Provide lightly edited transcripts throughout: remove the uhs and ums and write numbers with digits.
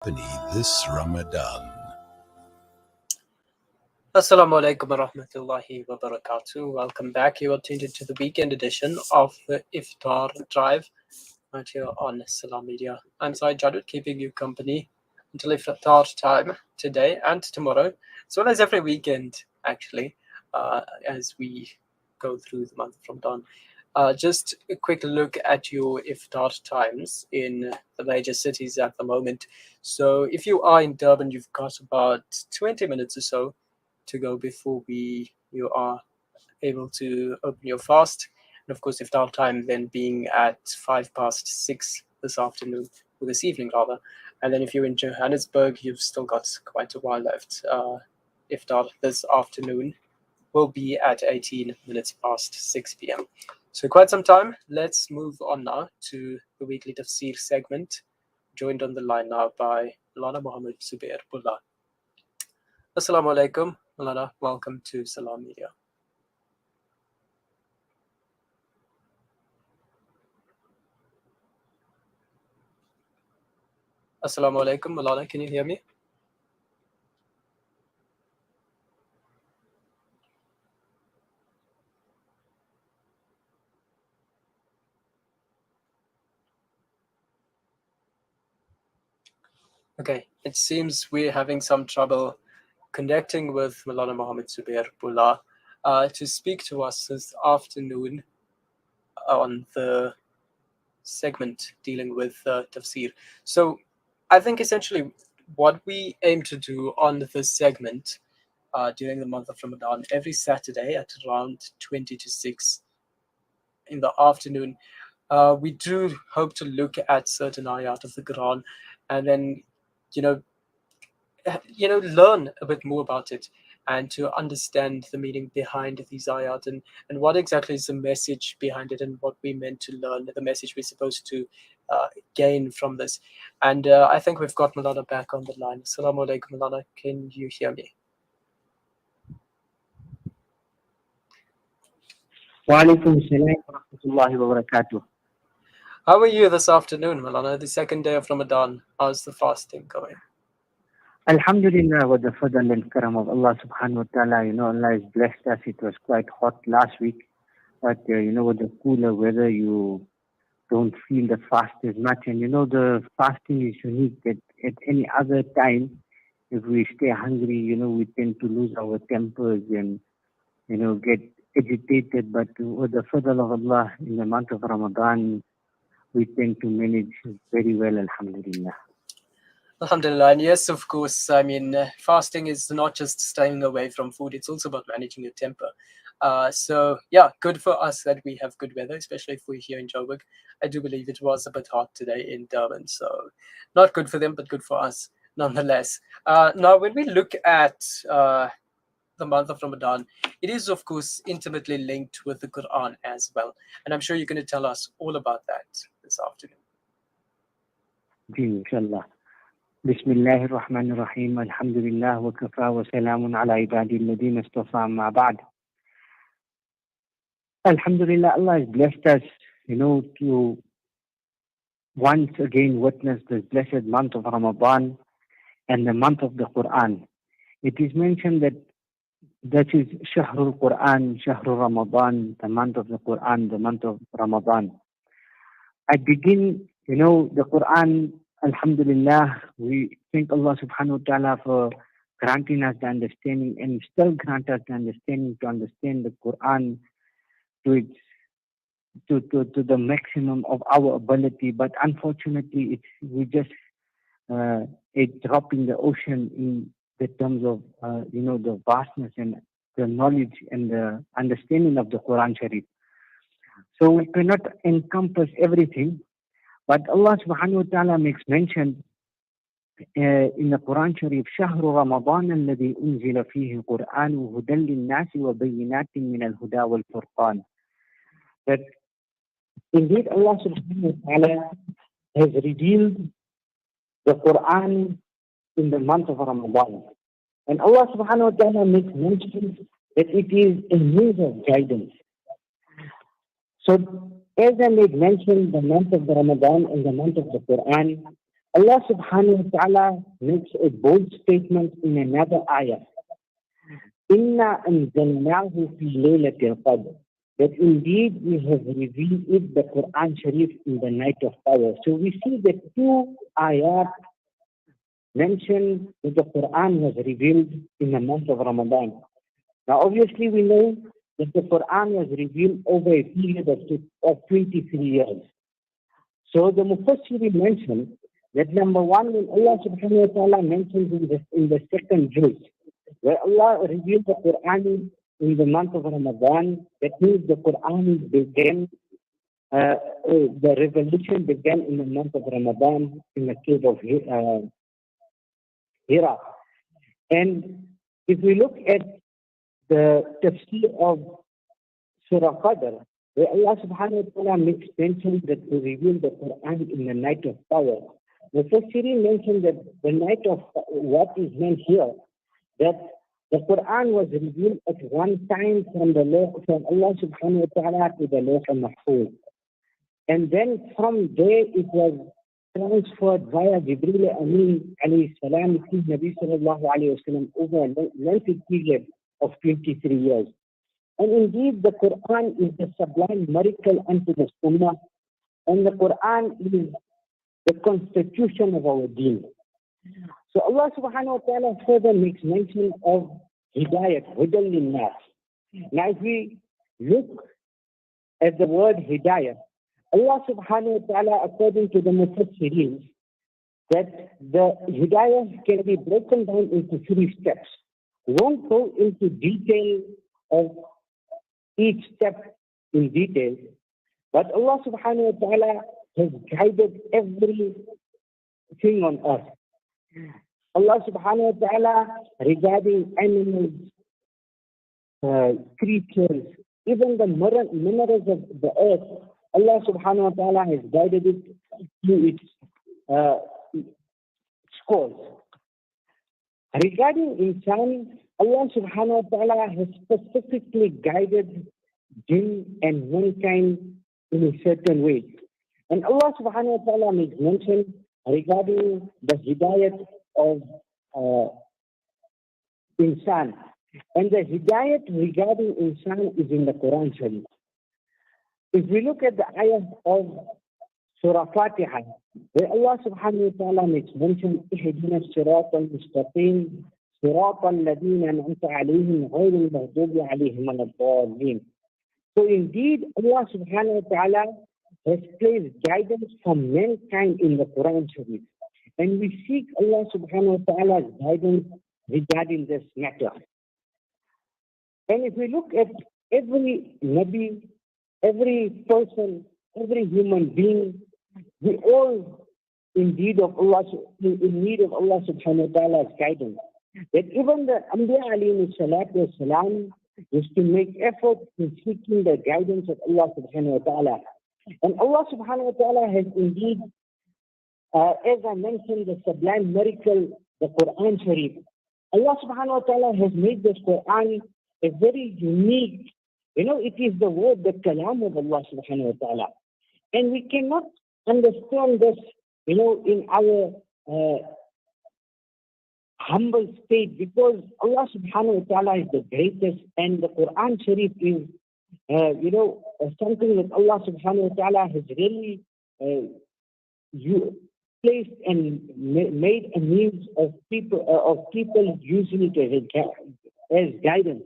company this Ramadan. Assalamu alaikum wa rahmatullahi wa barakatuh. Welcome back. You are tuned into the weekend edition of the Iftar Drive right here on Salam Media. I'm Zahid Jadwat, keeping you company until Iftar time today and tomorrow, as well as every weekend, actually, as we go through the month of Ramadan. Just a quick look at your iftar times in the major cities at the moment. So, if you are in Durban, you've got about 20 minutes or so to go before you are able to open your fast. And of course, iftar time then being at 6:05 this afternoon, or this evening rather. And then if you're in Johannesburg, you've still got quite a while left. Iftar this afternoon will be at 18 minutes past 6 p.m. So quite some time. Let's move on now to the weekly tafsir segment, joined on the line now by Lana Mohammed Zubair Bullah. Assalamu alaikum, Lana. Welcome to Salam Media. Assalamu alaikum, Lana. Can you hear me? Okay, it seems we're having some trouble connecting with Maulana Mohammed Zubair Bullah to speak to us this afternoon on the segment dealing with tafsir. So I think essentially what we aim to do on this segment during the month of Ramadan, every Saturday at around 20 to 6 in the afternoon, we do hope to look at certain ayat of the Quran and then, you know, learn a bit more about it and to understand the meaning behind these ayat and what exactly is the message behind it and what we meant to learn, the message we're supposed to gain from this. And I think we've got Malana back on the line. Assalamu alaikum, Malana. Can you hear me? Wa alaikum assalam wa rahmatullahi wa barakatuh. How are you this afternoon, Malana? The second day of Ramadan. How's the fasting going? Alhamdulillah, with the fadl and karam of Allah subhanahu wa ta'ala, Allah has blessed us. It was quite hot last week, but with the cooler weather, you don't feel the fast as much. And the fasting is unique that at any other time, if we stay hungry, we tend to lose our tempers and, get agitated. But with the fadl of Allah in the month of Ramadan, we tend to manage very well, alhamdulillah. Alhamdulillah. And yes, of course, I mean, fasting is not just staying away from food, it's also about managing your temper. So, yeah, good for us that we have good weather, especially if we're here in Joburg. I do believe it was a bit hot today in Durban. So, not good for them, but good for us nonetheless. Now, when we look at the month of Ramadan, it is, of course, intimately linked with the Quran as well. And I'm sure you're going to tell us all about that this afternoon. Inshallah. بسم الله الرحمن الرحيم الحمد لله وكفى وسلام على عبادي الذين اصطفى ما بعد. Alhamdulillah, Allah has blessed us, to once again witness this blessed month of Ramadan and the month of the Quran. It is mentioned that is Shahrul Quran, Shahrul Ramadan, the month of the Quran, the month of Ramadan. I begin, the Quran. Alhamdulillah, we thank Allah subhanahu wa ta'ala for granting us the understanding and still grant us the understanding to understand the Quran to the maximum of our ability. But unfortunately, we just a drop in the ocean in the terms of the vastness and the knowledge and the understanding of the Quran Sharif. So we cannot encompass everything. But Allah subhanahu wa ta'ala makes mention in the Quran Sharif, شهر رمضان الذي أنزل فيه القرآن هدى للناس وبينات من الهدى والفرقان. That indeed Allah subhanahu wa ta'ala has revealed the Quran in the month of Ramadan. And Allah subhanahu wa ta'ala makes mention that it is a means of guidance. So as I made mention, the month of the Ramadan and the month of the Quran, Allah subhanahu wa ta'ala makes a bold statement in another ayah. Inna anzalnahu fi laylatil qadr. That indeed we have revealed it, the Quran Sharif, in the night of power. So we see the two ayat mentioned that the Quran was revealed in the month of Ramadan. Now obviously we know that the Quran was revealed over a period of 23 years. So the Mufassiri mentioned that number one, when Allah subhanahu wa ta'ala mentions in the second verse, where Allah revealed the Quran in the month of Ramadan, that means the Quran began, the revelation began in the month of Ramadan in the cave of Hira. And if we look at the tafsir of Surah Qadr, where Allah subhanahu wa ta'ala makes mention that He revealed the Quran in the night of power, the Mufassirin mentioned that the night of what is meant here, that the Quran was revealed at one time from Allah subhanahu wa ta'ala to the Lawh al-Mahfuz. And then from there it was transferred via Jibreel Amin alayhi salam to Nabi sallallahu alayhi wa sallam over a lengthy period of 23 years. And indeed the Quran is the sublime miracle unto the Ummah, and the Quran is the constitution of our deen. So Allah subhanahu wa ta'ala further makes mention of Hidayat, Hudal lin-nas. Now if we look at the word Hidayat, Allah subhanahu wa ta'ala, according to the Mufassirin, that the Hidayah can be broken down into 3 steps. We won't go into detail of each step in detail, but Allah subhanahu wa ta'ala has guided everything on earth. Allah subhanahu wa ta'ala, regarding animals, creatures, even the minerals of the earth, Allah subhanahu wa ta'ala has guided it to its scores. Regarding insan, Allah subhanahu wa ta'ala has specifically guided jinn and mankind in a certain way. And Allah subhanahu wa ta'ala makes mention regarding the hidayat of insan. And the hidayat regarding insan is in the Quran Sharif. If we look at the ayah of Surah Fatiha, where Allah subhanahu wa ta'ala makes mention, اهدنا الصراط المستقيم صراط الذين أنعمت عليهم غير المغضوب عليهم ولا الضالين. So indeed, Allah subhanahu wa ta'ala has placed guidance for mankind in the Quran Sharif. And we seek Allah subhanahu wa ta'ala's guidance regarding this matter. And if we look at every Nabi, every person, every human being, we all in need of Allah subhanahu wa ta'ala's guidance. That even the Anbiya alayhi salatu wasalam is to make effort in seeking the guidance of Allah subhanahu wa ta'ala. And Allah subhanahu wa ta'ala has indeed, as I mentioned, the sublime miracle, the Quran Sharif. Allah subhanahu wa ta'ala has made this Quran a very unique, it is the word, the kalam of Allah subhanahu wa ta'ala. And we cannot understand this, in our humble state, because Allah subhanahu wa ta'ala is the greatest, and the Quran Sharif is, something that Allah subhanahu wa ta'ala has really placed and made a means of people using it as guidance.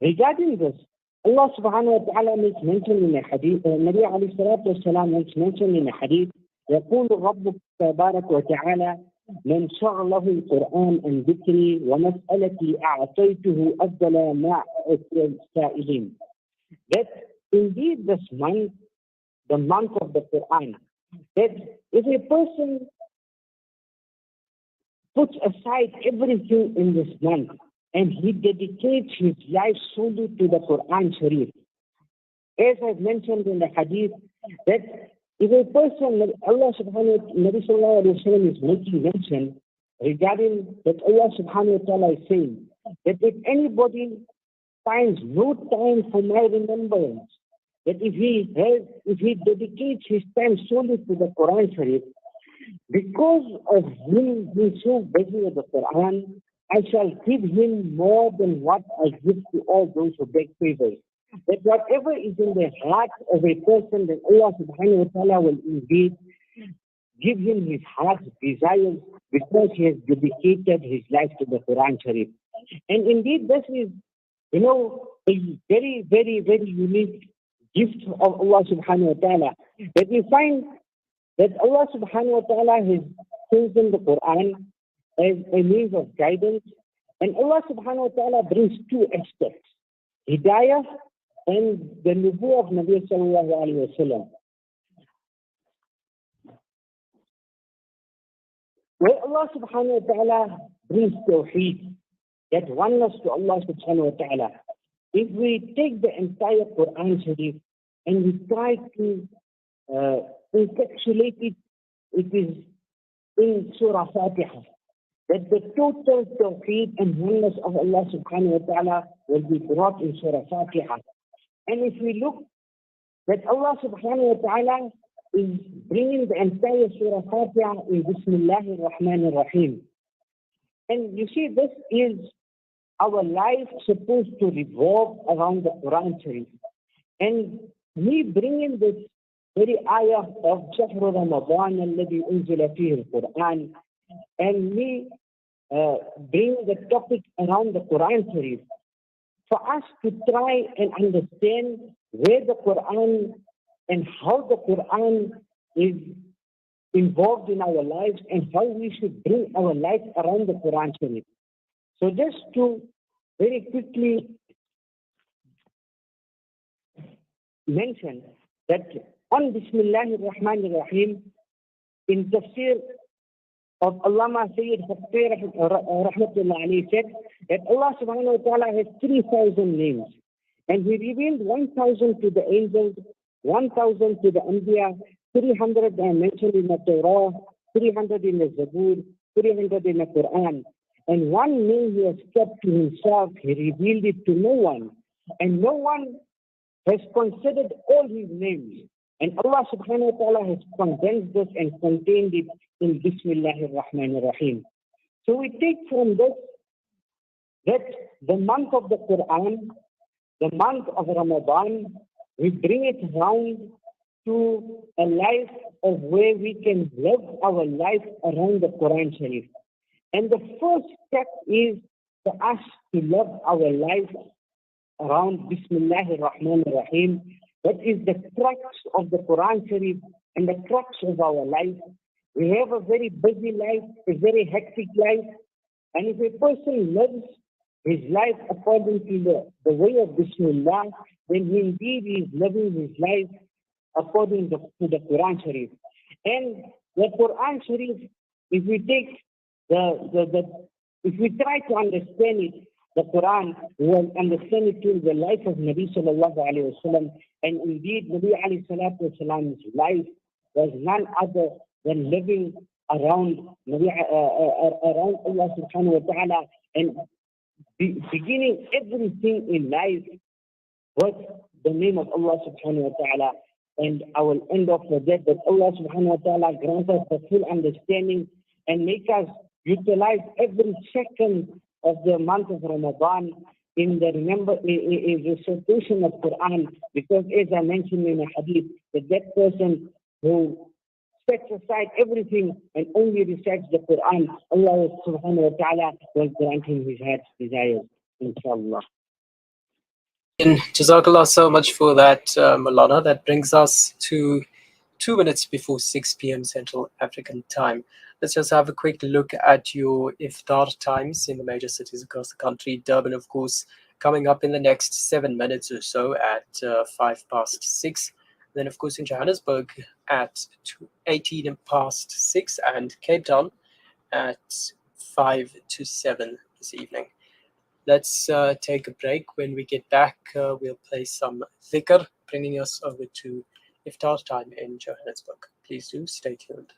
Regarding this, Allah subhanahu wa ta'ala makes mention in a hadith, Nabi alayhi salatu wasalam makes mention in a hadith, يقول ربك تبارك وتعالى من شغله القرآن عن ذكري ومسألتي أعطيته أفضل ما أعطي السائلين. That indeed this month, the month of the Quran, that if a person puts aside everything in this month and he dedicates his life solely to the Quran Sharif, as I've mentioned in the hadith, that if a person, Allah subhanahu wa ta'ala, Nabi sallallahu alayhi wa sallam is making mention regarding that Allah subhanahu wa ta'ala is saying that if anybody finds no time for my remembrance, that if he dedicates his time solely to the Quran Sharif, Because of him being so busy with the Quran, I shall give him more than what I give to all those who beg favors. That whatever is in the heart of a person, that Allah subhanahu wa ta'ala will indeed give him his heart's desires because he has dedicated his life to the Quran Sharif. And indeed, this is, a very, very, very unique gift of Allah subhanahu wa ta'ala. That we find that Allah subhanahu wa ta'ala has chosen the Quran as a means of guidance. And Allah subhanahu wa ta'ala brings two aspects, hidayah and the nubuwwah of Nabi sallallahu alayhi wa sallam. Where Allah subhanahu wa ta'ala brings tawheed, that oneness to Allah subhanahu wa ta'ala. If we take the entire Quran Sharif and we try to encapsulate it, it is in Surah Fatiha, that the total tawheed and oneness of Allah subhanahu wa ta'ala will be brought in Surah Fatiha. And if we look that Allah subhanahu wa ta'ala is bringing the entire Surah Fatiha in Bismillahir Rahmanir Rahim. And you see, this is our life supposed to revolve around the Quran Sharif. And me bringing this very ayah of Shahr Ramadan alladhi unzila fihi al-Quran, and me bring the topic around the Quran Sharif, for us to try and understand where the Quran and how the Quran is involved in our lives and how we should bring our life around the Quran Sharif. So just to very quickly mention that on Bismillahir Rahmanir Rahim, in tafsir of Allama Sayyid Fakir Rahmatullah alayhi said that Allah subhanahu wa ta'ala has 3,000 names, and He revealed 1,000 to the angels, 1,000 to the Anbiya, 300 are mentioned in the Torah, 300 in the Zabur, 300 in the Quran. And one name He has kept to Himself, He revealed it to no one. And no one has considered all His names. And Allah subhanahu wa ta'ala has condensed this and contained it in Bismillahir Rahmanir Rahim. So we take from this that the month of the Quran, the month of Ramadan, we bring it round to a life of where we can live our life around the Quran Sharif. And the first step is for us to live our life around Bismillahir Rahmanir Rahim. That is the crux of the Quran Sharif and the crux of our life. We have a very busy life, a very hectic life. And if a person lives his life according to the way of Bismillah, then he indeed is living his life according to the Quran Sharif. And the Quran Sharif, if we take if we try to understand it, the Quran, we will understand it through the life of Nabi sallallahu alayhi wa sallam. And indeed, Nabi alayhi salatu wa sallam's life was none other than living around around Allah subhanahu wa ta'ala, and beginning everything in life with the name of Allah subhanahu wa ta'ala. And I will end off with that Allah subhanahu wa ta'ala grant us the full understanding and make us utilize every second of the month of Ramadan in the recitation of Quran, because as I mentioned in a hadith, that person who sets aside everything and only recites the Quran, Allah subhanahu wa ta'ala will grant him his heart's desires, inshallah. And Jazakallah so much for that, Malana. That brings us to 2 minutes before 6 p.m. Central African time. Let's just have a quick look at your iftar times in the major cities across the country. Durban, of course, coming up in the next 7 minutes or so at 6:05. Then, of course, in Johannesburg at 6:18, and Cape Town at 7:05 this evening. Let's take a break. When we get back, we'll play some dhikr, bringing us over to iftar time in Johannesburg. Please do stay tuned.